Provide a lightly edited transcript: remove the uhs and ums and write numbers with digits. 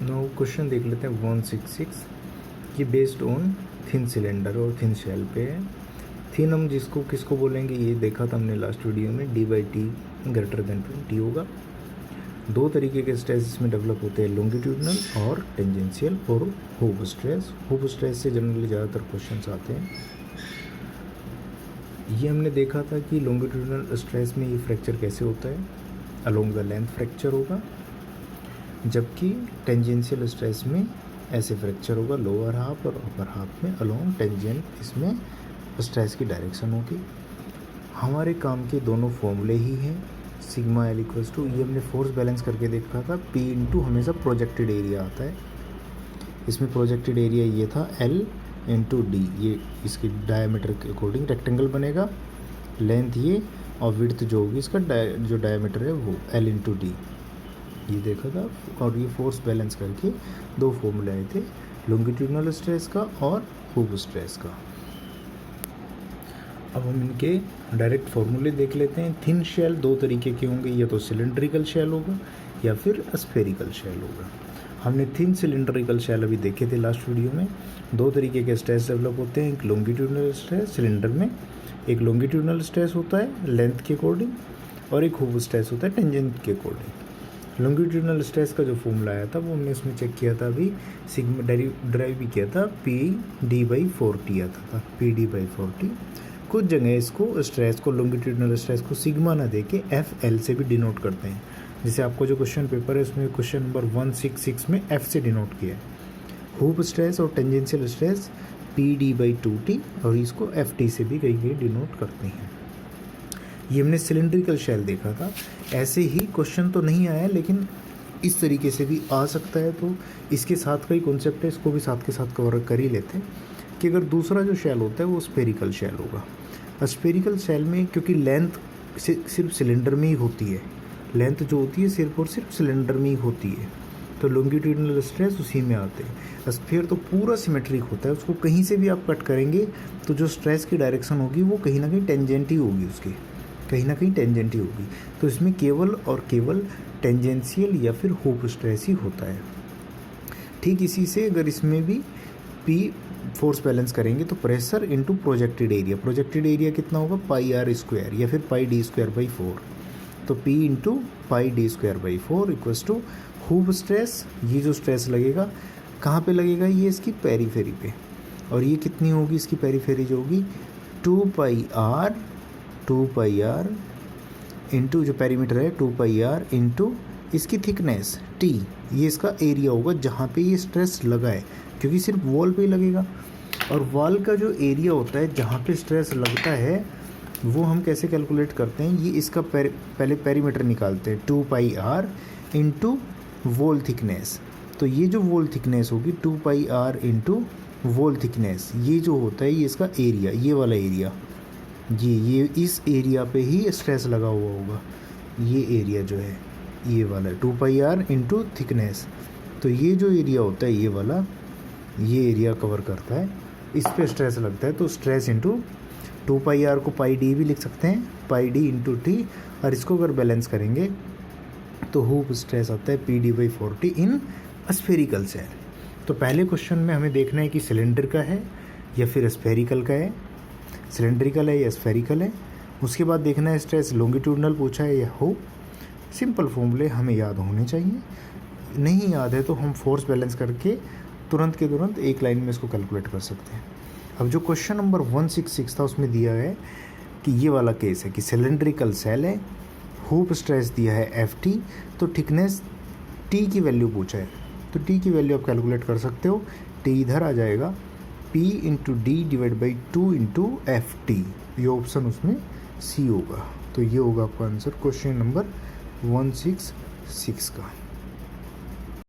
No question देख लेते हैं 166। ये बेस्ड ऑन थिन सिलेंडर और थिन शेल पे है। थिन हम जिसको किसको बोलेंगे ये देखा था हमने लास्ट वीडियो में, d/t ग्रेटर देन 20 होगा। दो तरीके के स्ट्रेस इसमें डेवलप होते हैं, लॉन्गिट्यूडनल और टेंजेंशियल और हूप स्ट्रेस। हूप स्ट्रेस से जनरली ज़्यादातर क्वेश्चंस आते हैं। ये हमने देखा था कि लॉन्गिट्यूडनल स्ट्रेस में ये फ्रैक्चर कैसे होता है, अलोंग द लेंथ फ्रैक्चर होगा, जबकि टेंजेंशियल स्ट्रेस में ऐसे फ्रैक्चर होगा, लोअर हाफ और अपर हाफ में अलोंग टेंजेंट इसमें स्ट्रेस की डायरेक्शन होगी। हमारे काम के दोनों फॉर्मूले ही हैं, सिग्मा एल इक्वल्स टू, ये हमने फोर्स बैलेंस करके देखा था, P इंटू हमेशा प्रोजेक्टेड एरिया आता है। इसमें प्रोजेक्टेड एरिया ये था L इंटू डी, ये इसकी डायमीटर के अकॉर्डिंग रेक्टेंगल बनेगा, लेंथ ये और विड्थ जो होगी इसका जो डायमीटर है वो L इंटू डी, ये देखा था। और ये फोर्स बैलेंस करके दो फॉर्मूले आए थे, लॉन्गिट्यूडनल स्ट्रेस का और हूप स्ट्रेस का। अब हम इनके डायरेक्ट फॉर्मूले देख लेते हैं। थिन शेल दो तरीके के होंगे, या तो सिलेंड्रिकल शेल होगा या फिर स्फेरिकल शेल होगा। हमने थिन सिलेंड्रिकल शेल अभी देखे थे लास्ट वीडियो में। दो तरीके के स्ट्रेस डेवलप होते हैं, एक लॉन्गिट्यूडनल स्ट्रेस सिलेंडर में, एक लॉन्गिट्यूडनल स्ट्रेस होता है लेंथ के अकॉर्डिंग, और एक हूप स्ट्रेस होता है टेंजेंट के अकॉर्डिंग। लॉन्गिट्यूडनल स्ट्रेस का जो फॉर्मूला आया था वो हमने इसमें चेक किया था, अभी सिग्मा ड्राइव भी किया था, PD/40 आता था, PD/40। कुछ जगह इसको स्ट्रेस को, लॉन्गिट्यूडनल स्ट्रेस को सिग्मा ना दे के FL से भी डिनोट करते हैं। जैसे आपको जो क्वेश्चन पेपर है उसमें क्वेश्चन नंबर 166 में F से डिनोट किया है। हूप स्ट्रेस और टेंजेंशियल स्ट्रेस PD/2T, और इसको FT से भी कहीं कहीं डिनोट करते हैं। ये हमने सिलेंड्रिकल शेल देखा था। ऐसे ही क्वेश्चन तो नहीं आया, लेकिन इस तरीके से भी आ सकता है, तो इसके साथ का ही कॉन्सेप्ट है, इसको भी साथ के साथ कवर कर ही लेते हैं कि अगर दूसरा जो शेल होता है वो स्फेरिकल शेल होगा। स्फेरिकल शेल में क्योंकि लेंथ सिर्फ सिलेंडर में ही होती है, लेंथ जो होती है सिर्फ और सिर्फ सिलेंडर में ही होती है, तो लॉन्गिट्यूडनल स्ट्रेस उसी में आते हैं। स्फीयर तो पूरा सिमेट्रिक होता है, उसको कहीं से भी आप कट करेंगे तो जो स्ट्रेस की डायरेक्शन होगी वो कहीं ना कहीं टेंजेंट ही होगी, उसकी कहीं ना कहीं टेंजेंट ही होगी। तो इसमें केवल और केवल टेंजेंशियल या फिर हूप स्ट्रेस ही होता है। ठीक इसी से अगर इसमें भी P फोर्स बैलेंस करेंगे तो pressure into projected area, projected area कितना होगा πr² या फिर πd²/4, तो P into πd²/4 equals to hoop stress. ये जो स्ट्रेस लगेगा कहाँ पे लगेगा, ये इसकी पेरीफेरी पे, और ये कितनी होगी इसकी पेरीफेरी जो होगी 2πr इंटू जो पेरीमीटर है 2πr इंटू इसकी थिकनेस T, ये इसका एरिया होगा जहाँ पे ये स्ट्रेस लगा है, क्योंकि सिर्फ वॉल पे ही लगेगा। और वॉल का जो एरिया होता है जहाँ पे स्ट्रेस लगता है वो हम कैसे कैलकुलेट करते हैं, ये इसका पहले पेरीमीटर निकालते हैं 2πr इंटू वॉल थिकनेस। तो ये जो वॉल थिकनेस होगी 2πr इंटू वॉल थिकनेस, ये जो होता है ये इसका एरिया, ये वाला एरिया, ये इस एरिया पे ही स्ट्रेस लगा हुआ होगा। ये एरिया जो है ये वाला 2πr इंटू थिकनेस, तो ये जो एरिया होता है ये वाला, ये एरिया कवर करता है, इस पे स्ट्रेस लगता है। तो स्ट्रेस इंटू 2πr को πd भी लिख सकते हैं, πd इंटू T, और इसको अगर बैलेंस करेंगे तो हूप स्ट्रेस आता है PD/40 इन स्फेरिकल शेल। तो पहले क्वेश्चन में हमें देखना है कि सिलेंडर का है या फिर स्फेरिकल का है, सिलेंड्रिकल है या स्फेरिकल है। उसके बाद देखना है स्ट्रेस लॉन्गिट्यूडनल पूछा है या हूप। सिंपल फॉर्मूले हमें याद होने चाहिए, नहीं याद है तो हम फोर्स बैलेंस करके तुरंत के तुरंत एक लाइन में इसको कैलकुलेट कर सकते हैं। अब जो क्वेश्चन नंबर 166 था उसमें दिया है कि ये वाला केस है कि सिलेंड्रिकल शेल है, हूप स्ट्रेस दिया है FT, तो थिकनेस T की वैल्यू पूछा है, तो T की वैल्यू आप कैलकुलेट कर सकते हो। T इधर आ जाएगा, P into D/2 into FT, ये ऑप्शन उसमें C होगा। तो ये होगा आपका आंसर क्वेश्चन नंबर 166 का।